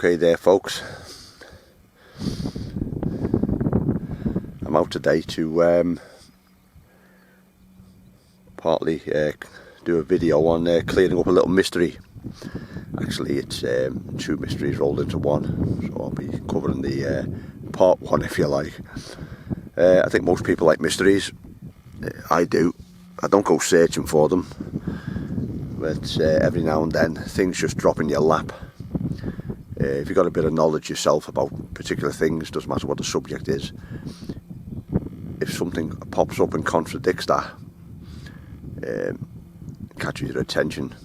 Okay there folks, I'm out today to partly do a video on clearing up a little mystery. Actually it's two mysteries rolled into one, so I'll be covering the part one if you like. I think most people like mysteries. I do. I don't go searching for them, but every now and then things just drop in your lap. If you've got a bit of knowledge yourself about particular things, doesn't matter what the subject is, if something pops up and contradicts that, catches your attention,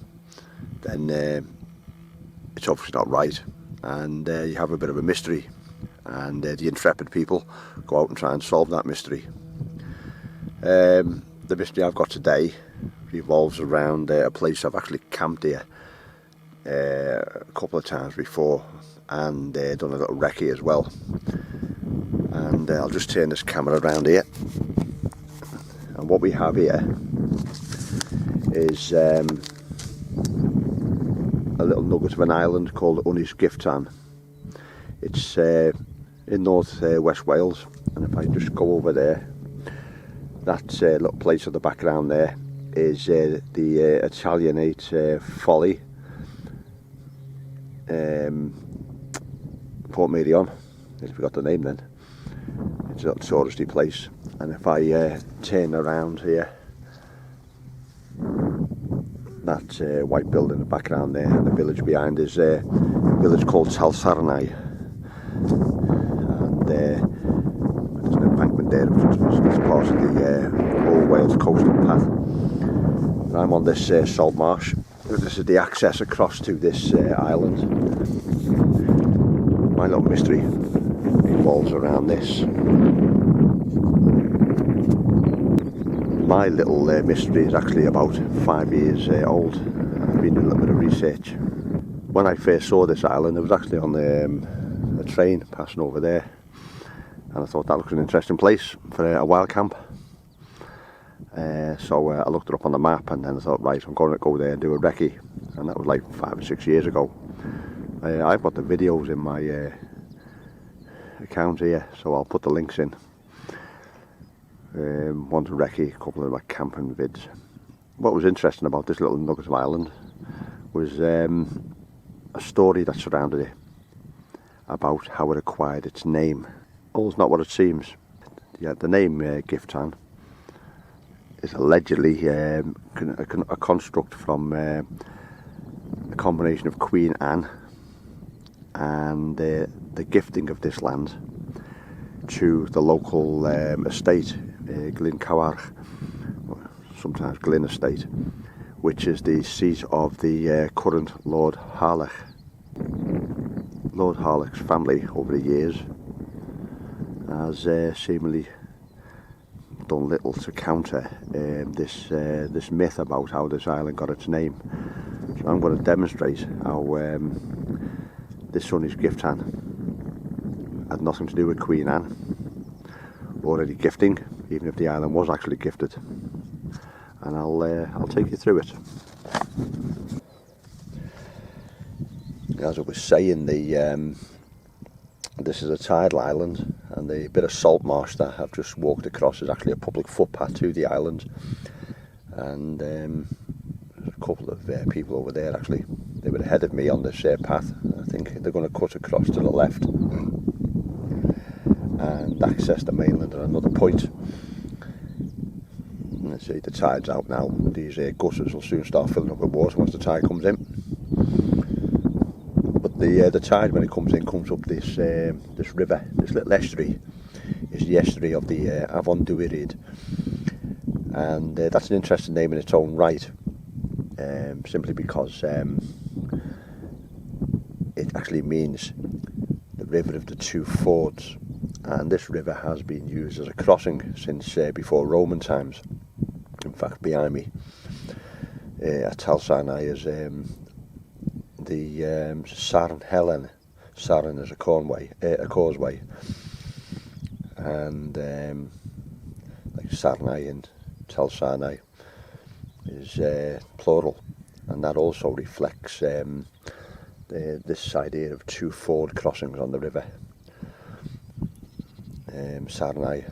then it's obviously not right, and you have a bit of a mystery, and the intrepid people go out and try and solve that mystery. The mystery I've got today revolves around a place I've actually camped here a couple of times before, and done a little recce as well. And I'll just turn this camera around here, and what we have here is a little nugget of an island called Ynys Gifftan. It's in north west Wales, and if I just go over there, that little place in the background there is the Italianate folly, Port Merion, I forgot the name then. It's a little touristy place, and if I turn around here, that white building in the background there, and the village behind is a village called Talsarnau, and there's an embankment there that's part of the Old Wales coastal path. And I'm on this salt marsh. This is the access across to this island. My little mystery revolves around this. My little mystery is actually about 5 years old. I've been doing a little bit of research. When I first saw this island, it was actually on a train passing over there, and I thought that looked an interesting place for a wild camp. So I looked it up on the map, and then I thought, right, I'm going to go there and do a recce, and that was like 5 or 6 years ago. I've got the videos in my account here, so I'll put the links in. One's a recce, a couple of my camping vids. What was interesting about this little nugget of island was a story that surrounded it, about how it acquired its name. All's not what it seems. Yeah, the name Gifftan is allegedly a construct from a combination of Queen Anne and the gifting of this land to the local estate, Glyn Estate, sometimes Glyn Estate, which is the seat of the current Lord Harlech. Lord Harlech's family over the years has seemingly done little to counter this myth about how this island got its name. So I'm going to demonstrate how this Ynys Gifftan had nothing to do with Queen Anne or any gifting, even if the island was actually gifted. And I'll take you through it. As I was saying, this is a tidal island, and the bit of salt marsh that I've just walked across is actually a public footpath to the island. And there's a couple of people over there, actually. They were ahead of me on this path. I think they're going to cut across to the left and access the mainland at another point. Let's see, the tide's out now. These gutters will soon start filling up with water once the tide comes in. But the tide, when it comes in, comes up this river, this little estuary. It's the estuary of the Afon Dwyrid, and that's an interesting name in its own right, simply because it actually means the river of the two fords, and this river has been used as a crossing since before Roman times. In fact, behind me at Talsarnau is the Sarn Helen. Sarn is a causeway, and like Sarnau and Talsarnau is plural, and that also reflects this idea of two ford crossings on the river, Saranai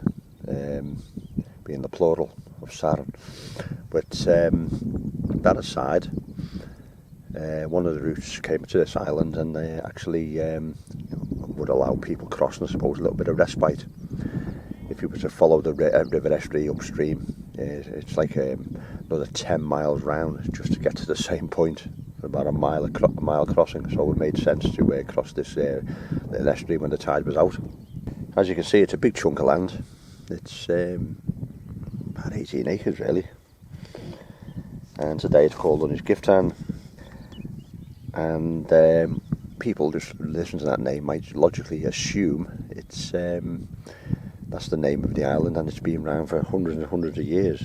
being the plural of Saran. But that aside, one of the routes came to this island, and they actually would allow people crossing, I suppose, a little bit of respite. If you were to follow the river estuary upstream, it's like another 10 miles round just to get to the same point, for about a mile crossing. So it made sense to cross this little estuary when the tide was out. As you can see, it's a big chunk of land. It's about 18 acres really, and today it's called Ynys Gifftan. And people just listen to that name might logically assume it's that's the name of the island, and it's been around for hundreds and hundreds of years.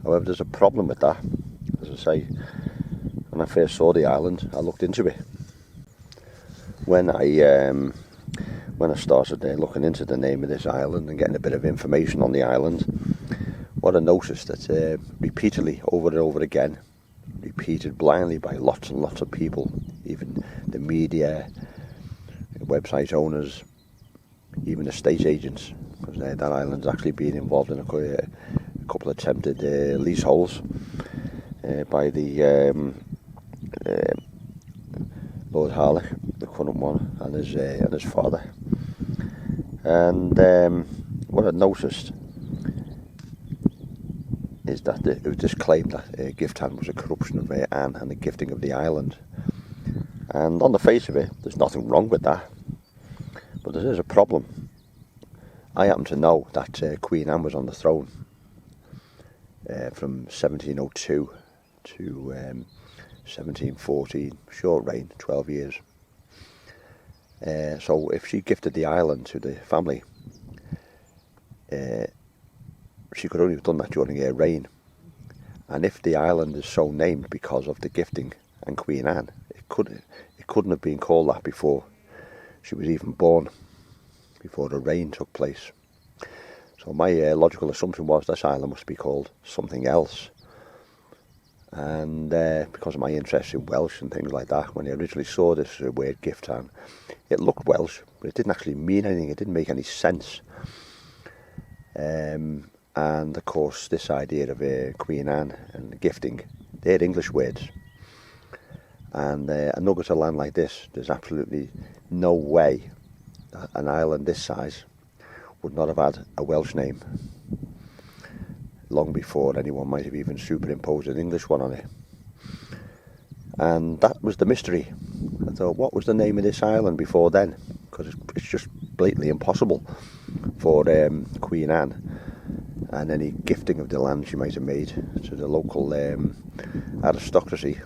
However, there's a problem with that. As I say, when I first saw the island, I looked into it. When I started looking into the name of this island and getting a bit of information on the island, what I noticed that repeatedly, over and over again, repeated blindly by lots and lots of people, even the media, website owners, even estate agents, because that island's actually been involved in a couple of attempted leaseholds by the Lord Harlech, the current one, and his father. And what I noticed is that it was this claim that Gifftan was a corruption of Anne and the gifting of the island. And on the face of it, there's nothing wrong with that. But there is a problem. I happen to know that Queen Anne was on the throne from 1702 to 1714, short reign, 12 years. So if she gifted the island to the family, she could only have done that during her reign. And if the island is so named because of the gifting and Queen Anne, it couldn't have been called that before she was even born, before the reign took place. So my logical assumption was this island must be called something else. And because of my interest in Welsh and things like that, when I originally saw this word Gifftan, it looked Welsh, but it didn't actually mean anything. It didn't make any sense. And of course, this idea of Queen Anne and gifting, they're English words. And a nugget of land like this, there's absolutely no way that an island this size would not have had a Welsh name long before anyone might have even superimposed an English one on it. And that was the mystery. I thought, what was the name of this island before then? Because it's just blatantly impossible for Queen Anne and any gifting of the land she might have made to the local aristocracy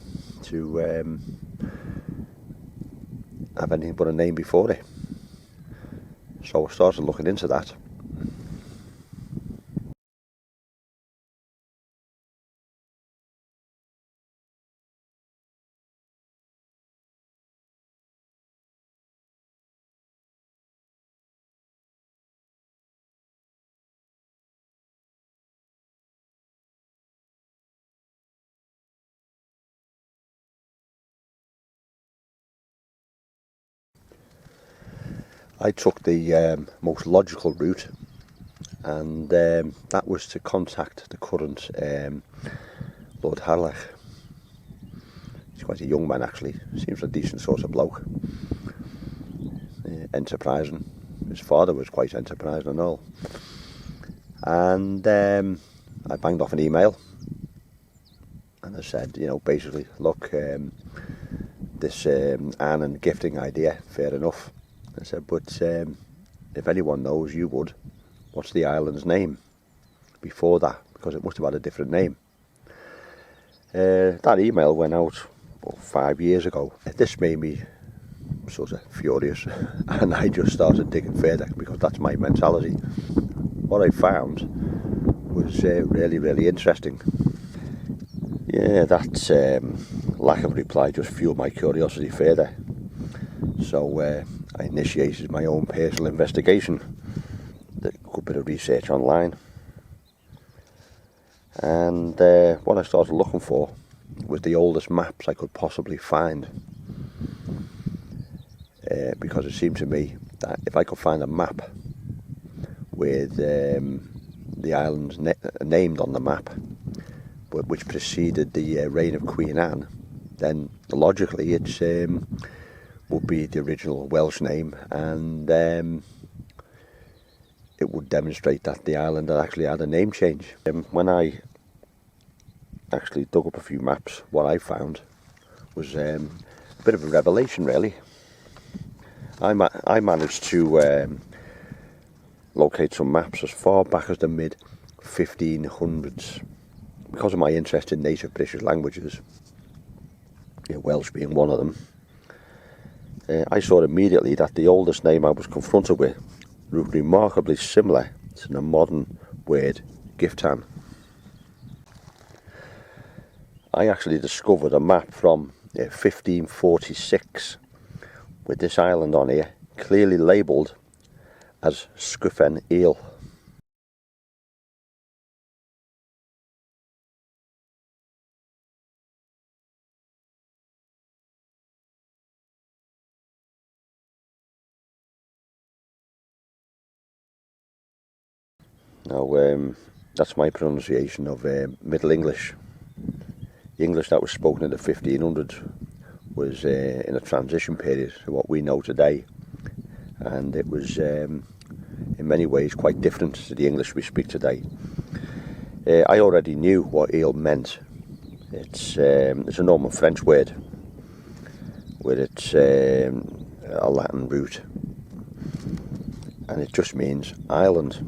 to have anything but a name before it. So I started looking into that. I took the most logical route, and that was to contact the current Lord Harlech. He's quite a young man actually, seems a decent sort of bloke, enterprising. His father was quite enterprising and all. And I banged off an email, and I said, basically, look, this Anne and gifting idea, fair enough. I said, but if anyone knows, you would. What's the island's name before that? Because it must have had a different name. That email went out 5 years ago. This made me sort of furious, and I just started digging further because that's my mentality. What I found was really, really interesting. Yeah, that lack of reply just fueled my curiosity further. So I initiated my own personal investigation, did a good bit of research online, and what I started looking for was the oldest maps I could possibly find. because it seemed to me that if I could find a map with the islands named on the map, but which preceded the reign of Queen Anne, then logically it would be the original Welsh name, and it would demonstrate that the island had actually had a name change. When I actually dug up a few maps, what I found was a bit of a revelation, really. I managed to locate some maps as far back as the mid-1500s. Because of my interest in native British languages, Welsh being one of them, I saw immediately that the oldest name I was confronted with was remarkably similar to the modern word Gifftan. I actually discovered a map from 1546 with this island on here clearly labelled as Scuffen Eel. Now, that's my pronunciation of Middle English. The English that was spoken in the 1500s was in a transition period to what we know today, and it was in many ways quite different to the English we speak today. I already knew what eel meant. It's a Norman French word with its a Latin root, and it just means island.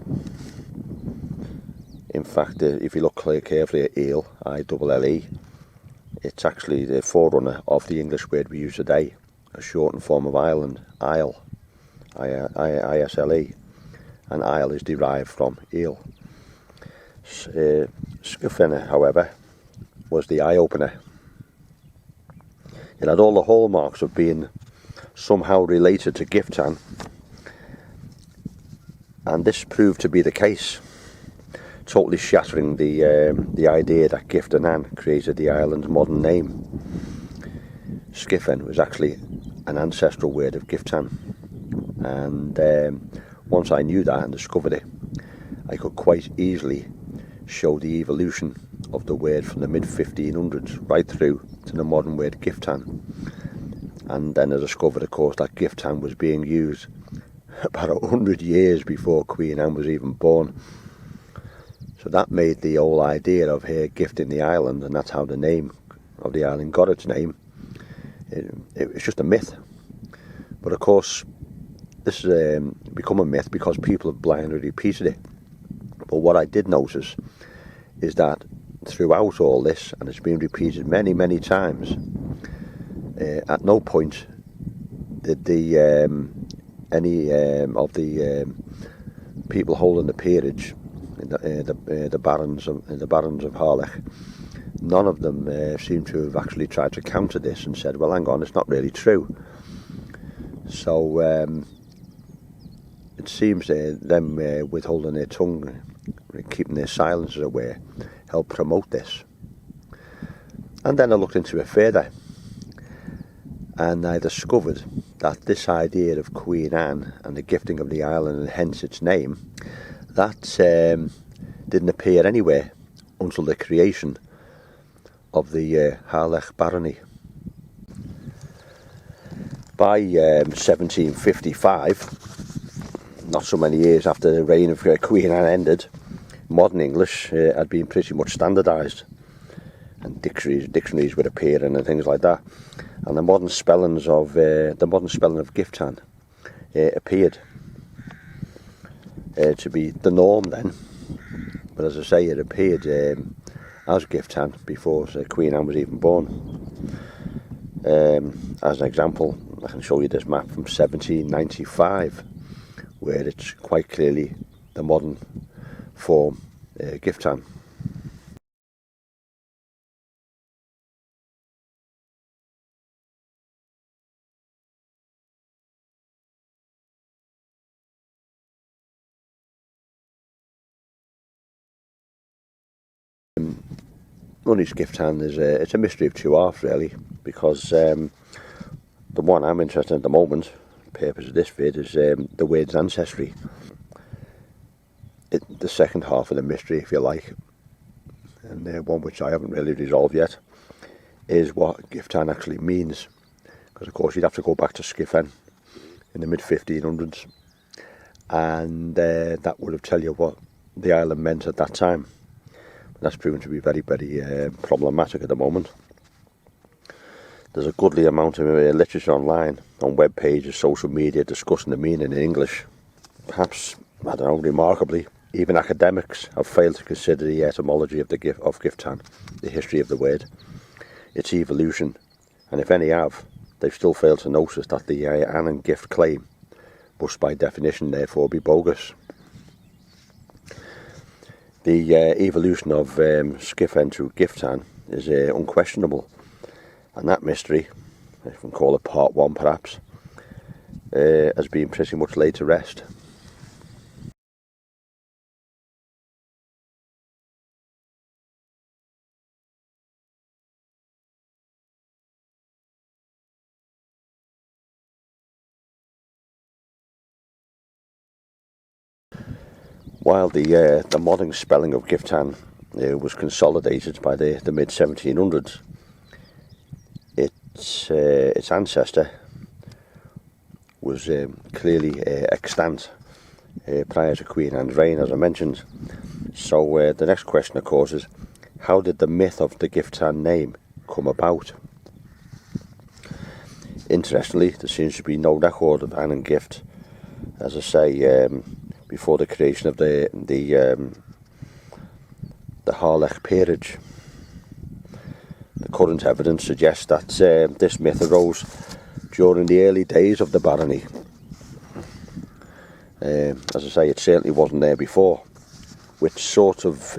In fact, if you look carefully at eel, I-double-L-E, it's actually the forerunner of the English word we use today, a shortened form of island, isle, I-S-L-E, and isle is derived from eel. Scuffen, however, was the eye-opener. It had all the hallmarks of being somehow related to Gifftan, and this proved to be the case, totally shattering the idea that Gifftan Anne created the island's modern name. Scuffen was actually an ancestral word of Gifftan, and once I knew that and discovered it, I could quite easily show the evolution of the word from the mid-1500s right through to the modern word Gifftan. And then I discovered, of course, that Gifftan was being used about 100 years before Queen Anne was even born. So that made the whole idea of her gifting the island, and that's how the name of the island got its name. It's just a myth. But of course, this has become a myth because people have blindly repeated it. But what I did notice is that throughout all this, and it's been repeated many, many times, at no point did any of the people holding the peerage, the barons of Harlech, none of them seem to have actually tried to counter this and said, well, hang on, it's not really true. So it seems them withholding their tongue, keeping their silence, as it were, helped promote this. And then I looked into it further, and I discovered that this idea of Queen Anne and the gifting of the island, and hence its name, that didn't appear anywhere until the creation of the Harlech Barony. By 1755, not so many years after the reign of Queen Anne ended, modern English had been pretty much standardised, and dictionaries were appearing and things like that, and the modern spelling of Gifftan appeared to be the norm then. But as I say, it appeared as Gifftan before Queen Anne was even born. As an example, I can show you this map from 1795, where it's quite clearly the modern form, Gifftan. Ynys Gifftan it's a mystery of two halves, really, because the one I'm interested in at the moment, purpose of this vid is the word's ancestry. The second half of the mystery, if you like, and one which I haven't really resolved yet, is what Gifftan actually means. Because of course you'd have to go back to Gifftan in the mid 1500s, and that would have tell you what the island meant at that time. But that's proven to be very, very problematic at the moment. There's a goodly amount of literature online, on web pages, social media, discussing the meaning in English. Perhaps, I don't know, remarkably, even academics have failed to consider the etymology of Gifftan, the history of the word, its evolution, and if any have, they've still failed to notice that the an and gift claim must by definition therefore be bogus. The evolution of Gifftan to Gifftan is unquestionable, and that mystery, if we can call it part one perhaps, has been pretty much laid to rest. While the modern spelling of Gifftan was consolidated by the mid 1700s, its ancestor was clearly extant prior to Queen Anne's reign, as I mentioned. So the next question, of course, is how did the myth of the Gifftan name come about? Interestingly, there seems to be no record of Anne and Gift, as I say, before the creation of the Harlech peerage. The current evidence suggests that this myth arose during the early days of the barony. As I say, it certainly wasn't there before, which sort of,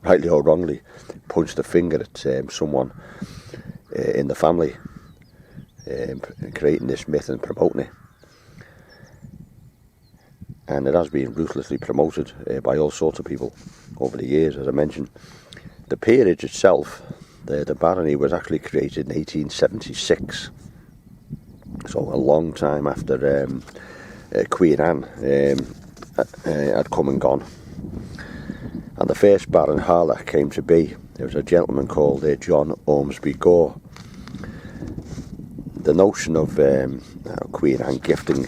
rightly or wrongly, points the finger at someone in the family creating this myth and promoting it. And it has been ruthlessly promoted by all sorts of people over the years, as I mentioned. The peerage itself, the barony, was actually created in 1876, so a long time after Queen Anne had come and gone. And the first Baron Harlech came to be. There was a gentleman called John Ormsby Gore. The notion of Queen Anne gifting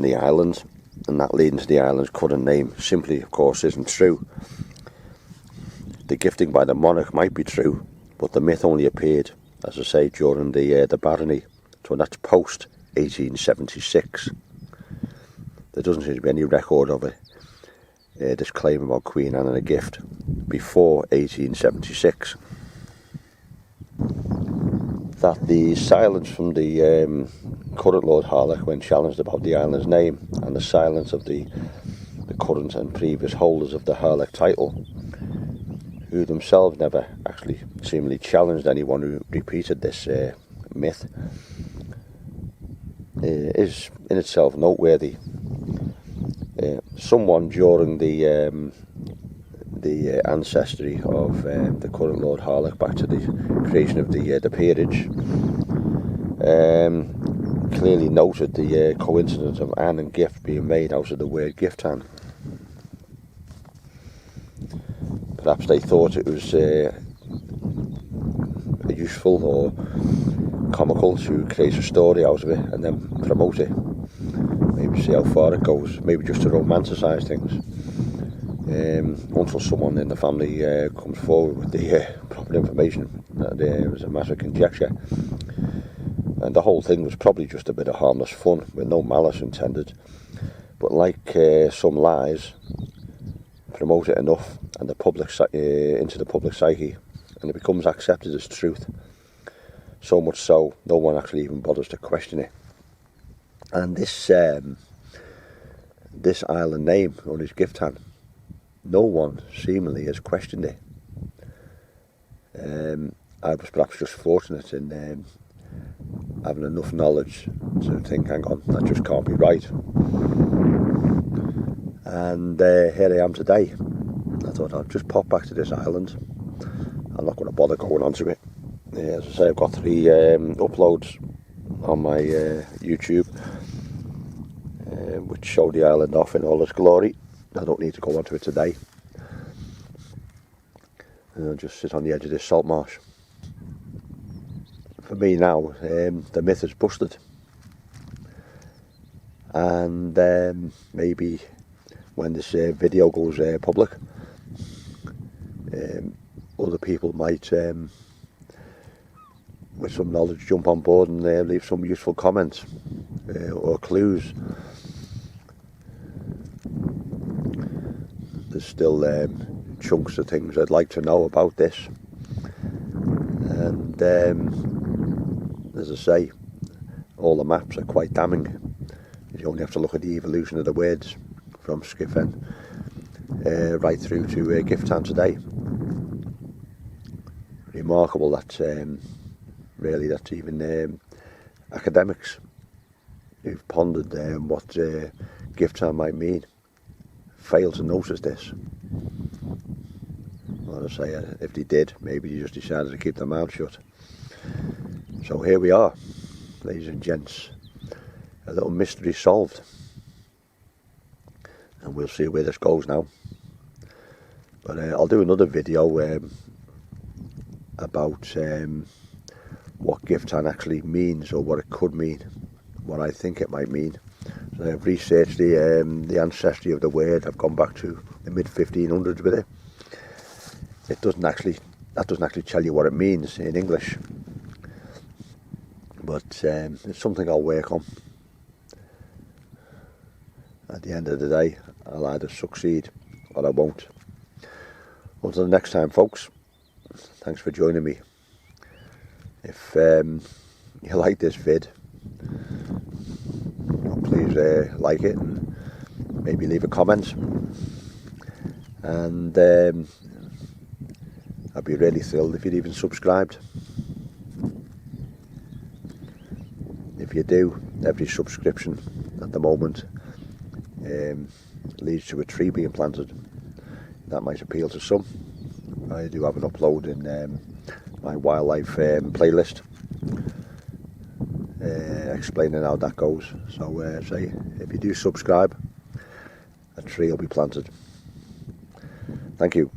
the island, and that leading to the island's current name, simply, of course, isn't true. The gifting by the monarch might be true, but the myth only appeared, as I say, during the barony, so that's post 1876. There doesn't seem to be any record of it, this claim about Queen Anne and a gift, before 1876. That the silence from the current Lord Harlech when challenged about the island's name, and the silence of the current and previous holders of the Harlech title, who themselves never actually seemingly challenged anyone who repeated this myth, is in itself noteworthy. Someone during the ancestry of the current Lord Harlech, back to the creation of the peerage, clearly noted the coincidence of Anne and gift being made out of the word Gifftan. Perhaps they thought it was useful or comical to create a story out of it and then promote it. Maybe see how far it goes, maybe just to romanticise things. Until someone in the family comes forward with the proper information, that it was a matter of conjecture. And the whole thing was probably just a bit of harmless fun with no malice intended. But like some lies, promote it enough and the public into the public psyche, and it becomes accepted as truth. So much so, no one actually even bothers to question it. And this island name, known as Gifftan, no one seemingly has questioned it. I was perhaps just fortunate in having enough knowledge to think, hang on, that just can't be right. And here I am today. I thought I'll just pop back to this island. I'm not going to bother going onto it. As I say, I've got 3 uploads on my YouTube, which showed the island off in all its glory. I don't need to go onto it today. I'll just sit on the edge of this salt marsh. For me now, the myth is busted, and maybe when this video goes public, other people might, with some knowledge, jump on board and leave some useful comments or clues. There's still chunks of things I'd like to know about this, and as I say, all the maps are quite damning. You only have to look at the evolution of the words from Gifftan right through to Gifftan today. Remarkable that really that even academics who've pondered what Gifftan might mean fail to notice this. Well, I say, if they did, maybe they just decided to keep their mouth shut. So here we are, ladies and gents, a little mystery solved, and we'll see where this goes now. But I'll do another video about what Gifftan actually means, or what it could mean, what I think it might mean. So I've researched the ancestry of the word. I've gone back to the mid-1500s with it. That doesn't actually tell you what it means in English, but it's something I'll work on. At the end of the day, I'll either succeed or I won't. Until the next time, folks, thanks for joining me. If you like this vid, please like it and maybe leave a comment, and I'd be really thrilled if you'd even subscribed. If you do, every subscription at the moment leads to a tree being planted. That might appeal to some. I do have an upload in my wildlife playlist explaining how that goes. So say, if you do subscribe, a tree will be planted. Thank you.